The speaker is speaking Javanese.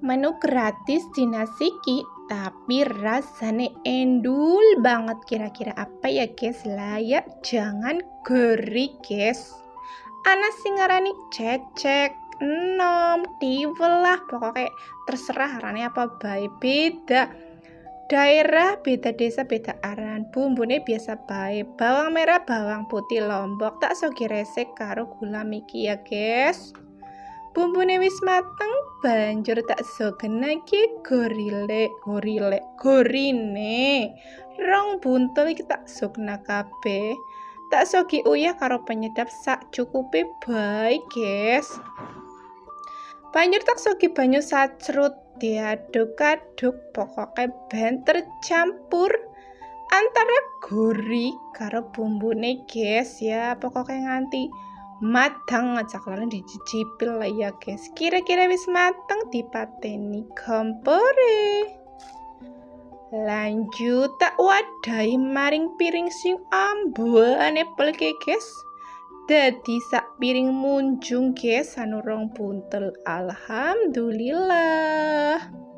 Menu gratis di Nasiki, tapi rasanya endul banget. Kira-kira apa ya guys? Layak jangan gurih guys. Ana sing ngarani cecek, enom, tiwel lah, pokoknya terserah arane apa bae. Beda daerah, beda desa, beda aran. Bumbune biasa bae. Bawang merah, bawang putih Lombok, tak sogi resek karo gula miki ya guys. Bumbune wis mateng, banjur tak sogenake gorine. Rong buntel iki tak sogna kabeh. Tak sogi uyah karo penyedap sak cukupe bae, guys. Banjur tak sogi banyu sacrut, diaduk-aduk, pokoknya ben tercampur antara gurih karo bumbune guys ya, pokoknya nganti matang ngajak lalu dicicipil lah ya guys. Kira-kira wis mateng dipateni kompore. Lanjut tak wadahi maring piring sing ambane pelke guys. Dadi sak piring munjung guys anu rong buntel. Alhamdulillah.